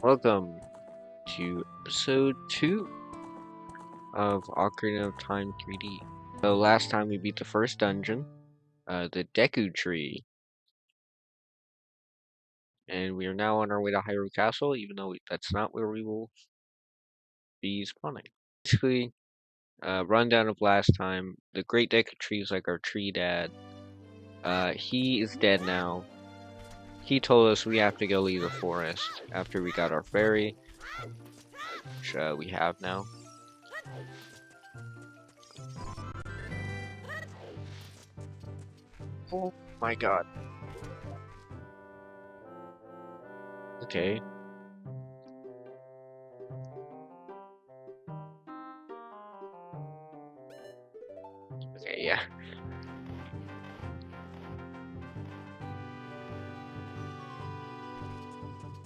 Welcome to episode 2 of Ocarina of Time 3D. So last time we beat the first dungeon, the Deku Tree, and we are now on our way to Hyrule Castle, even though that's not where we will be spawning. Basically, rundown of last time, the Great Deku Tree is like our tree dad. He is dead now. He told us we have to go leave the forest after we got our fairy, which we have now. Oh my god. Okay. Okay, yeah.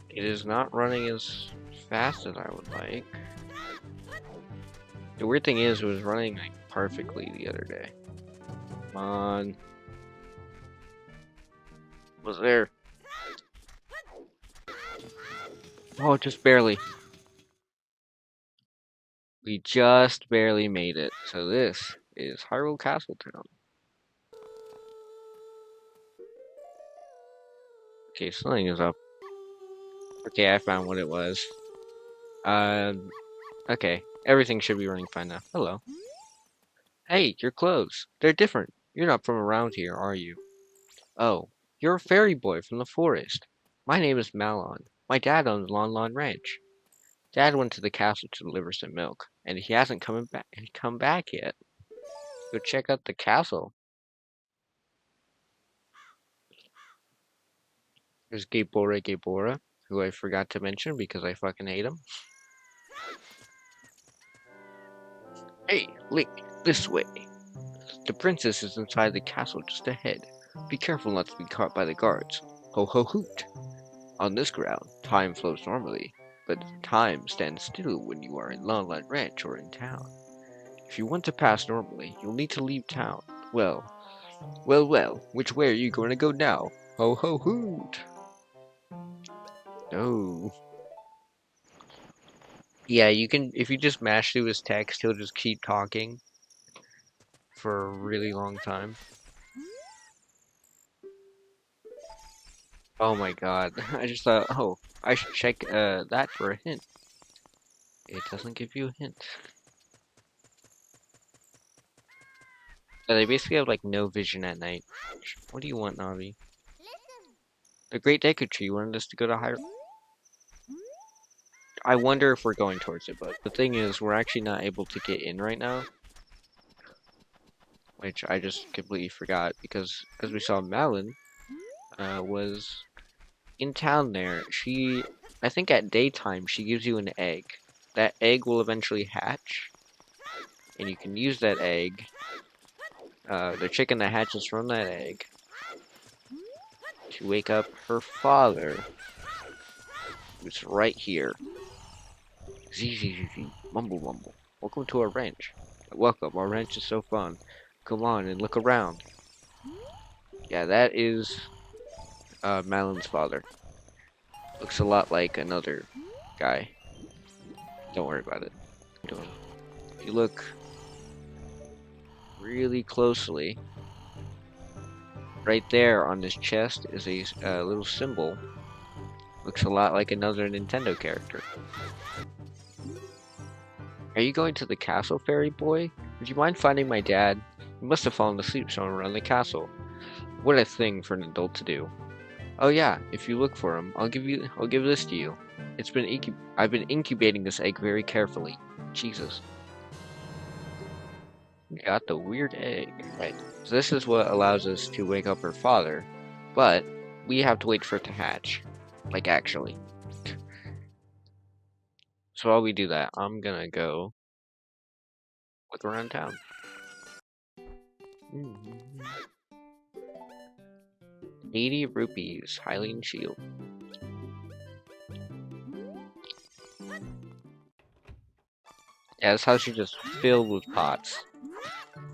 It is not running as fast as I would like. The weird thing is, it was running like perfectly the other day. Come on. Was there? Oh, just barely. We just barely made it. So this is Hyrule Castle Town. Okay, something is up. Okay, I found what it was. Okay. Everything should be running fine now. Hello. Hey, your clothes. They're different. You're not from around here, are you? Oh, you're a fairy boy from the forest. My name is Malon. My dad owns Lon Lon Ranch. Dad went to the castle to deliver some milk, and he hasn't come back yet. Go check out the castle. There's Gabora, who I forgot to mention because I fucking hate him. Hey, Link, this way. The princess is inside the castle just ahead. Be careful not to be caught by the guards. Ho ho hoot. On this ground, time flows normally, but time stands still when you are in Lon Lon Ranch or in town. If you want to pass normally, you'll need to leave town. Well, which way are you going to go now? Ho ho hoot! No. Yeah, you can, if you just mash through his text, he'll just keep talking for a really long time. Oh my god, I just thought, oh, I should check that for a hint. It doesn't give you a hint. They basically have like no vision at night. What do you want, Navi? The Great Deku Tree wanted us to go to higher. I wonder if we're going towards it, but the thing is, we're actually not able to get in right now. Which I just completely forgot, because as we saw, Malin was in town there. I think at daytime, she gives you an egg. That egg will eventually hatch, and you can use that egg, the chicken that hatches from that egg, to wake up her father, who's right here. Z, mumble mumble. Welcome to our ranch. Welcome, our ranch is so fun. Come on and look around. Yeah, that is Malin's father. Looks a lot like another guy. Don't worry about it. If you look really closely, right there on his chest is a little symbol. Looks a lot like another Nintendo character. Are you going to the castle, fairy boy? Would you mind finding my dad? He must have fallen asleep somewhere around the castle. What a thing for an adult to do. Oh yeah, if you look for him, I'll give this to you. I've been incubating this egg very carefully. Jesus. We got the weird egg. Right. So this is what allows us to wake up her father, but we have to wait for it to hatch. Like actually. So while we do that, I'm gonna go look around town. 80 rupees, Hylian Shield. Yeah, this house is just filled with pots.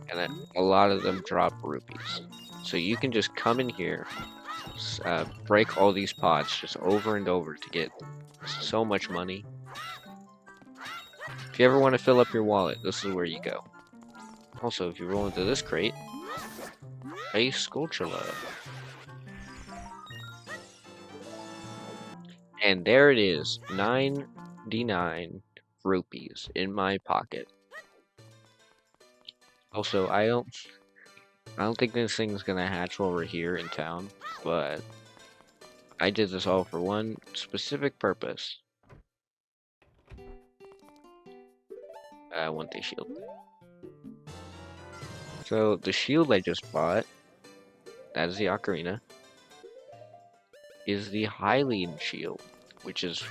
And a lot of them drop rupees. So you can just come in here, break all these pots just over and over to get so much money. If you ever want to fill up your wallet, this is where you go. Also, if you roll into this crate, a Skulltula. And there it is, 99 rupees in my pocket. Also, I don't think this thing's gonna hatch while we're here in town, but I did this all for one specific purpose. I want the shield. So the shield I just bought, that is the Ocarina, is the Hylian shield, which is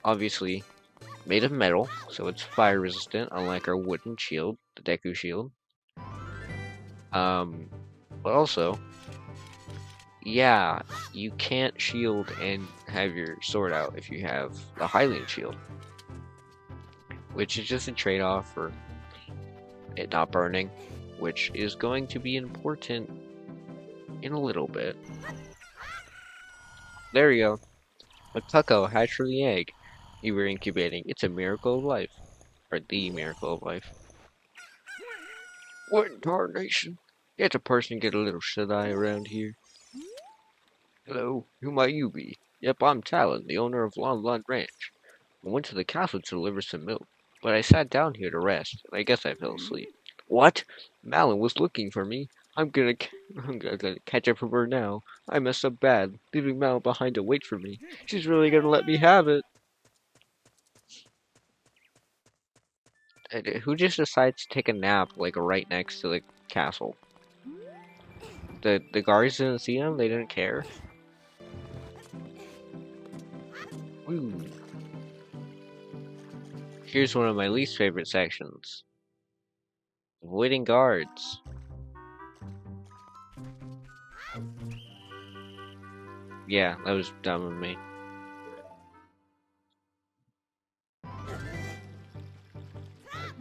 obviously made of metal, so it's fire resistant, unlike our wooden shield, the Deku shield. But also, yeah, you can't shield and have your sword out if you have the Hylian shield, which is just a trade-off for it not burning, which is going to be important in a little bit. There you go. A cuckoo hatched from the egg you were incubating. It's a miracle of life. Or the miracle of life. What in tarnation? Get a person get a little shut-eye around here. Hello, who might you be? Yep, I'm Talon, the owner of Lon Lon Ranch. I went to the castle to deliver some milk, but I sat down here to rest, and I guess I fell asleep. What? Malin was looking for me. I'm gonna catch up with her now. I messed up bad, leaving Malin behind to wait for me. She's really gonna let me have it. And who just decides to take a nap, like, right next to the castle? The guards didn't see him? They didn't care? Ooh. Here's one of my least favorite sections. Avoiding guards. Yeah, that was dumb of me.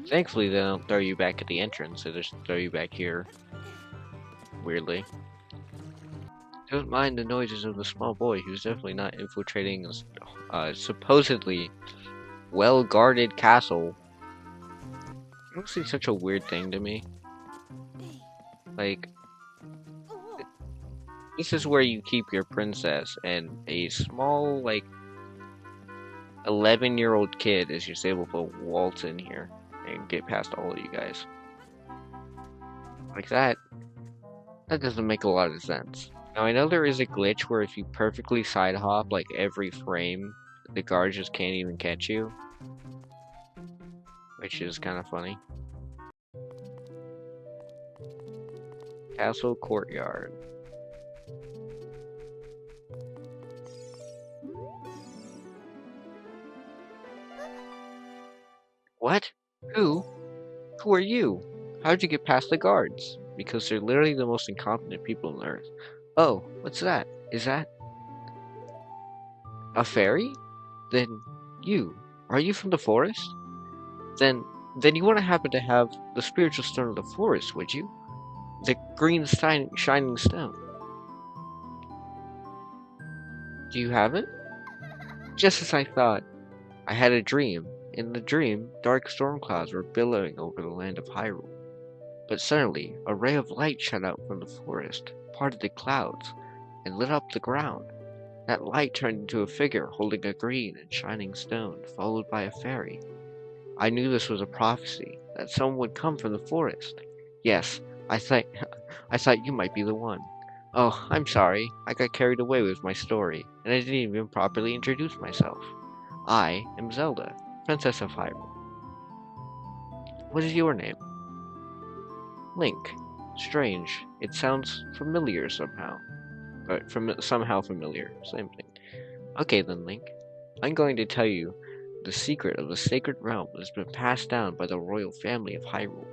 Thankfully, they don't throw you back at the entrance, they just throw you back here. Weirdly. Don't mind the noises of the small boy who's definitely not infiltrating a supposedly well-guarded castle. It seems such a weird thing to me. Like, this is where you keep your princess, and a small, like, 11-year-old kid is just able to waltz in here and get past all of you guys. Like that doesn't make a lot of sense. Now, I know there is a glitch where if you perfectly side hop, like, every frame, the guards just can't even catch you. Which is kind of funny. Castle Courtyard. What? Who? Who are you? How'd you get past the guards? Because they're literally the most incompetent people on Earth. Oh, what's that? Is that a fairy? Then are you from the forest? Then you wouldn't happen to have the spiritual stone of the forest, would you? The green shining stone. Do you have it? Just as I thought. I had a dream. In the dream, dark storm clouds were billowing over the land of Hyrule. But suddenly, a ray of light shot out from the forest, parted the clouds, and lit up the ground. That light turned into a figure holding a green and shining stone, followed by a fairy. I knew this was a prophecy, that someone would come from the forest. Yes, I thought you might be the one. Oh, I'm sorry. I got carried away with my story, and I didn't even properly introduce myself. I am Zelda, Princess of Hyrule. What is your name? Link. Strange. It sounds familiar somehow. But somehow familiar. Same thing. Okay then, Link. I'm going to tell you the secret of the sacred realm that has been passed down by the royal family of Hyrule.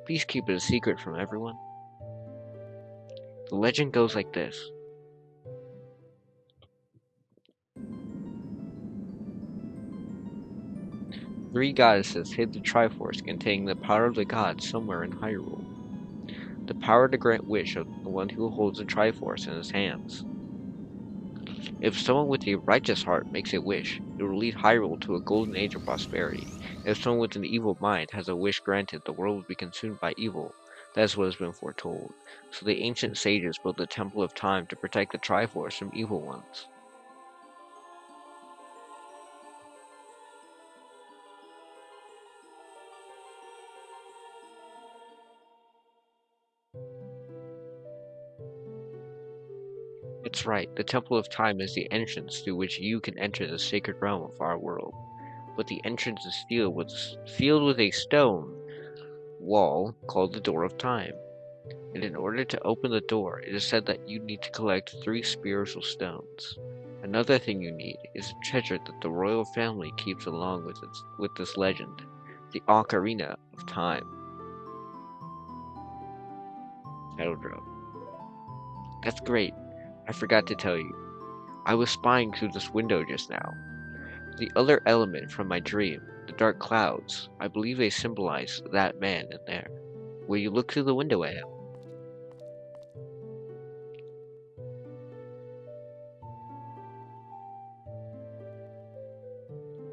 Please keep it a secret from everyone. The legend goes like this. Three goddesses hid the Triforce containing the power of the gods somewhere in Hyrule. The power to grant wish of the one who holds the Triforce in his hands. If someone with a righteous heart makes a wish, it will lead Hyrule to a golden age of prosperity. If someone with an evil mind has a wish granted, the world will be consumed by evil. That is what has been foretold. So the ancient sages built the Temple of Time to protect the Triforce from evil ones. It's right, the Temple of Time is the entrance through which you can enter the sacred realm of our world. But the entrance is sealed with a stone wall called the Door of Time. And in order to open the door, it is said that you need to collect 3 spiritual stones. Another thing you need is a treasure that the royal family keeps along with this legend, the Ocarina of Time. Title drop. That's great. I forgot to tell you. I was spying through this window just now. The other element from my dream, the dark clouds, I believe they symbolize that man in there. Will you look through the window at him?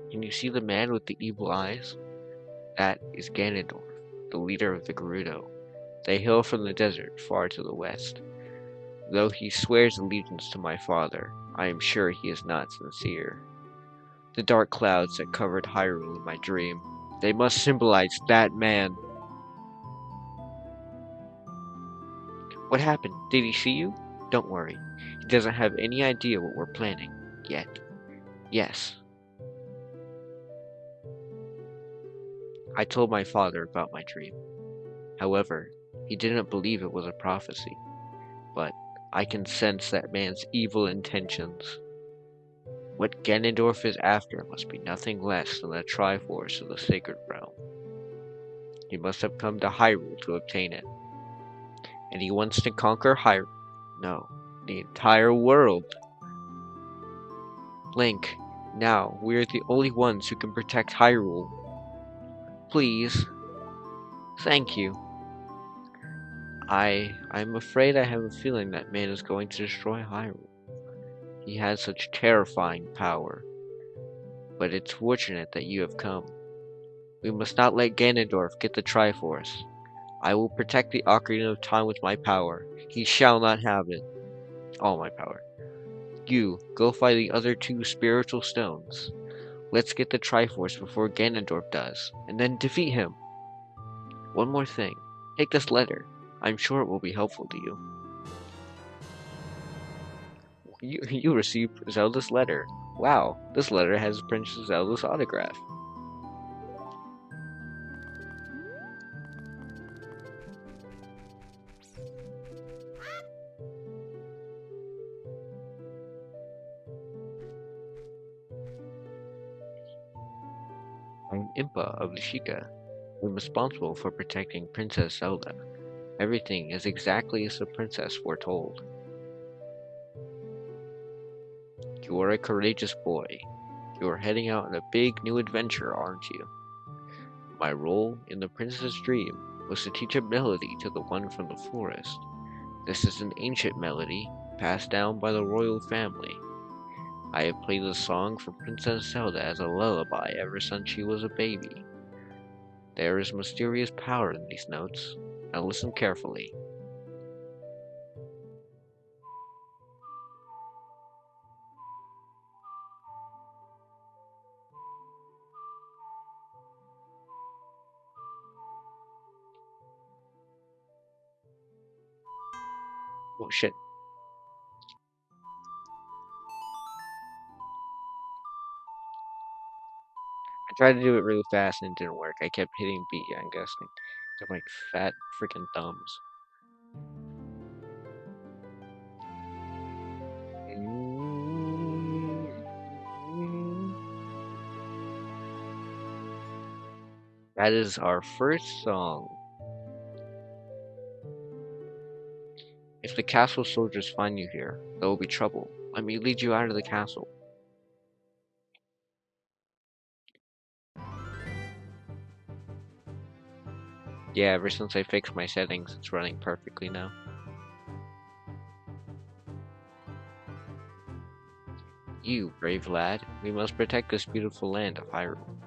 Can you see the man with the evil eyes? That is Ganondorf, the leader of the Gerudo. They hail from the desert far to the west. Though he swears allegiance to my father, I am sure he is not sincere. The dark clouds that covered Hyrule in my dream, they must symbolize that man. What happened? Did he see you? Don't worry. He doesn't have any idea what we're planning. Yet. Yes. I told my father about my dream. However, he didn't believe it was a prophecy. But I can sense that man's evil intentions. What Ganondorf is after must be nothing less than the Triforce of the Sacred Realm. He must have come to Hyrule to obtain it. And he wants to conquer Hyrule. No, the entire world. Link, now we are the only ones who can protect Hyrule. Please. Thank you. I'm afraid I have a feeling that man is going to destroy Hyrule. He has such terrifying power. But it's fortunate that you have come. We must not let Ganondorf get the Triforce. I will protect the Ocarina of Time with my power. He shall not have it. All my power. You, go find the other 2 spiritual stones. Let's get the Triforce before Ganondorf does, and then defeat him. One more thing. Take this letter. I'm sure it will be helpful to you. You received Zelda's letter. Wow, this letter has Princess Zelda's autograph. I'm Impa of the Sheikah. I'm responsible for protecting Princess Zelda. Everything is exactly as the princess foretold. You are a courageous boy. You are heading out on a big new adventure, aren't you? My role in the princess's dream was to teach a melody to the one from the forest. This is an ancient melody, passed down by the royal family. I have played the song for Princess Zelda as a lullaby ever since she was a baby. There is mysterious power in these notes. Now listen carefully. Oh shit. I tried to do it really fast and it didn't work. I kept hitting B, I'm guessing. They're like fat freaking thumbs. That is our first song. If the castle soldiers find you here, there will be trouble. Let me lead you out of the castle. Yeah, ever since I fixed my settings, it's running perfectly now. you, brave lad. We must protect this beautiful land of Hyrule.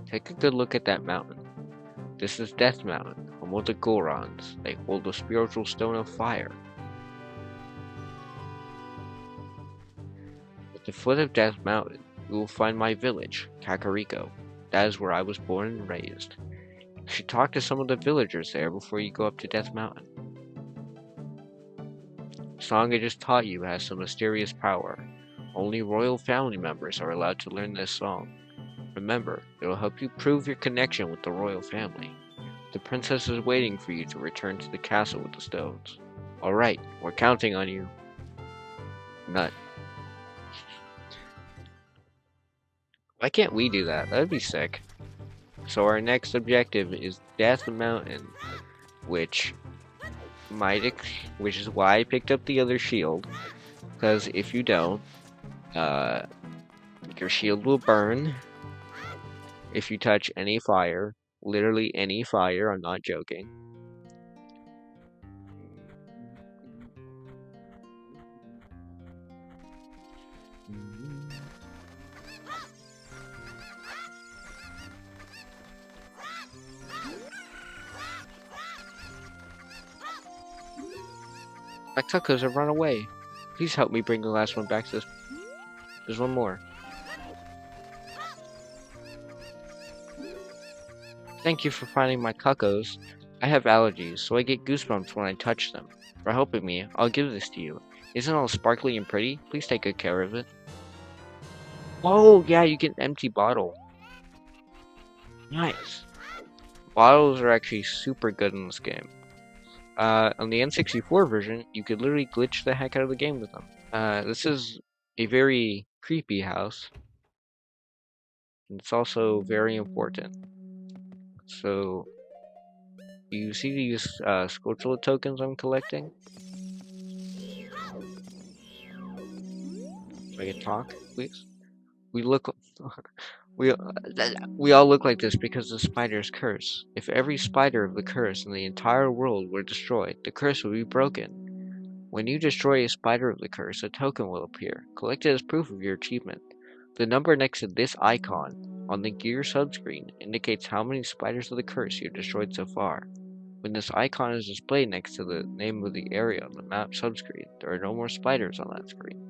Take a good look at that mountain. This is Death Mountain, home of the Gorons. They hold the spiritual stone of fire. At the foot of Death Mountain, you will find my village, Kakariko. That is where I was born and raised. You should talk to some of the villagers there before you go up to Death Mountain. The song I just taught you has some mysterious power. Only royal family members are allowed to learn this song. Remember, it will help you prove your connection with the royal family. The princess is waiting for you to return to the castle with the stones. Alright, we're counting on you. Nut. Why can't we do that? That'd be sick. So our next objective is Death Mountain, which is why I picked up the other shield. Because if you don't, your shield will burn if you touch any fire. Literally any fire, I'm not joking. My cuckoos have run away. Please help me bring the last one back to this. There's one more. Thank you for finding my cuckoos. I have allergies, so I get goosebumps when I touch them. For helping me, I'll give this to you. Isn't it all sparkly and pretty? Please take good care of it. Oh, yeah, you get an empty bottle. Nice. Bottles are actually super good in this game. On the N64 version, you could literally glitch the heck out of the game with them. This is a very creepy house. And it's also very important. So, you see these Scorchula tokens I'm collecting? So I can talk, please? We look... we all look like this because of the spider's curse. If every spider of the curse in the entire world were destroyed, the curse would be broken. When you destroy a spider of the curse, a token will appear. Collect it as proof of your achievement. The number next to this icon on the gear subscreen indicates how many spiders of the curse you've destroyed so far. When this icon is displayed next to the name of the area on the map subscreen, there are no more spiders on that screen.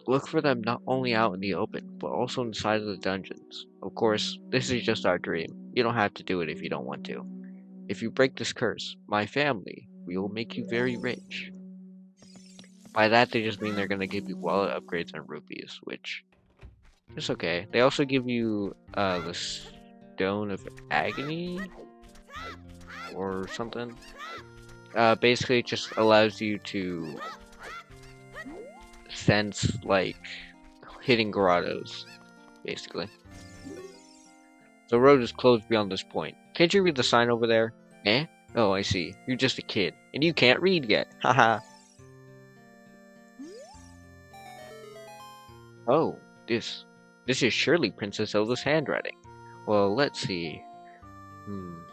Look for them not only out in the open, but also inside of the dungeons. Of course, this is just our dream. You don't have to do it if you don't want to. If you break this curse, my family, we will make you very rich. By that, they just mean they're gonna give you wallet upgrades and rupees, which is okay. They also give you the Stone of Agony or something. Basically, it just allows you to sense like hidden grottos, basically. The road is closed beyond this point. Can't you read the sign over there? Eh? Oh, I see. You're just a kid, and you can't read yet. Haha. Oh, this is surely Princess Zelda's handwriting. Well, let's see.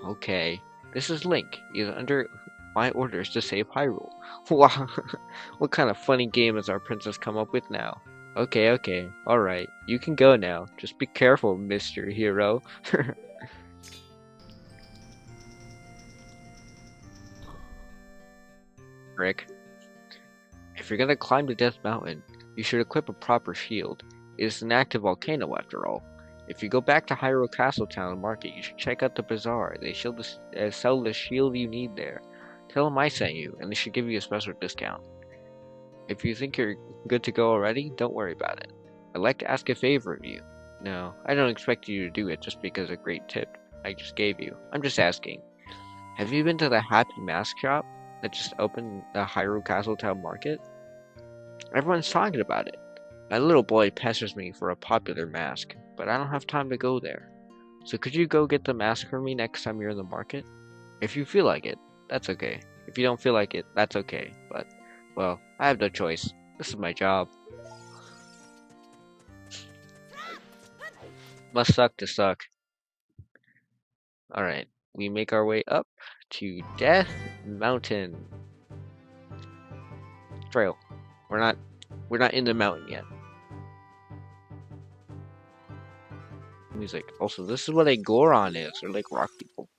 Okay. This is Link. He's under my orders to save Hyrule. Wow, what kind of funny game has our princess come up with now? Okay, alright. You can go now. Just be careful, Mr. Hero. Rick. If you're gonna climb the Death Mountain, you should equip a proper shield. It is an active volcano after all. If you go back to Hyrule Castle Town Market, you should check out the bazaar. They sell the shield you need there. Tell them I sent you, and they should give you a special discount. If you think you're good to go already, don't worry about it. I'd like to ask a favor of you. No, I don't expect you to do it just because of a great tip I just gave you. I'm just asking. Have you been to the Happy Mask shop that just opened the Hyrule Castle Town Market? Everyone's talking about it. My little boy pesters me for a popular mask, but I don't have time to go there. So could you go get the mask for me next time you're in the market? If you feel like it, that's okay. If you don't feel like it, that's okay. But, well, I have no choice. This is my job. Must suck to suck. Alright, we make our way up to Death Mountain. Trail. We're not We're not in the mountain yet. Music. Also, this is what a Goron is. They're like rock people.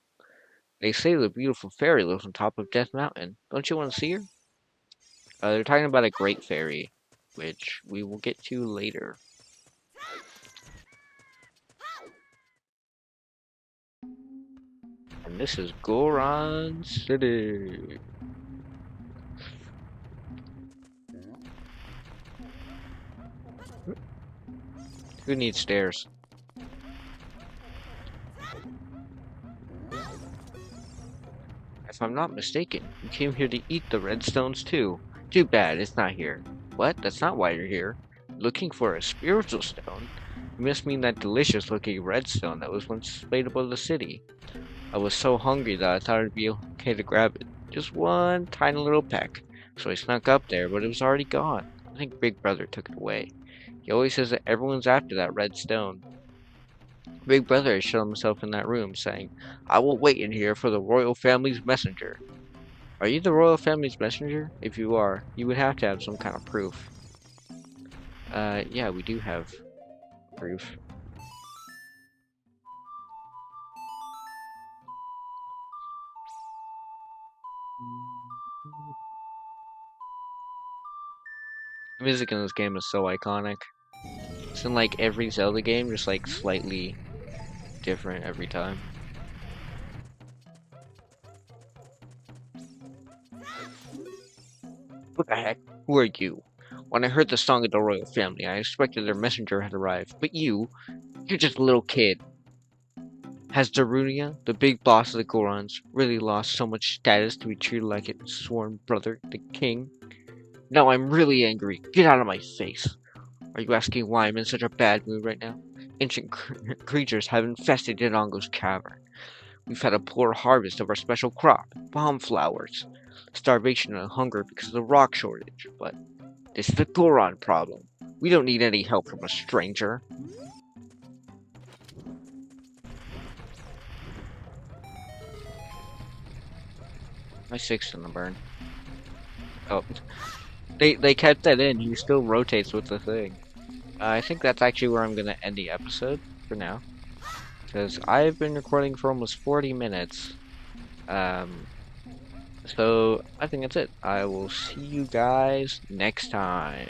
They say the beautiful fairy lives on top of Death Mountain. Don't you want to see her? They're talking about a great fairy, which we will get to later. And this is Goron City. Who needs stairs? If I'm not mistaken, you came here to eat the redstones too. Too bad it's not here. What? That's not why you're here. Looking for a spiritual stone? You must mean that delicious looking redstone that was once displayed above the city. I was so hungry that I thought it'd be okay to grab it. Just one tiny little peck. So I snuck up there, but it was already gone. I think Big Brother took it away. He always says that everyone's after that red stone. Big Brother has shown himself in that room, saying, I will wait in here for the royal family's messenger. Are you the royal family's messenger? If you are, you would have to have some kind of proof. Yeah, we do have proof. The music in this game is so iconic. It's in like every Zelda game, just like slightly different every time. What the heck? Who are you? When I heard the song of the royal family, I expected their messenger had arrived, but you're just a little kid. Has Darunia, the big boss of the Gorons, really lost so much status to be treated like its sworn brother, the king? Now I'm really angry. Get out of my face. Are you asking why I'm in such a bad mood right now? Ancient creatures have infested Dodongo's cavern. We've had a poor harvest of our special crop, bomb flowers. Starvation and hunger because of the rock shortage, but this is the Goron problem. We don't need any help from a stranger. My sixth in the burn. Oh, they kept that in. He still rotates with the thing. I think that's actually where I'm gonna end the episode for now, because I've been recording for almost 40 minutes. So I think that's it. I will see you guys next time.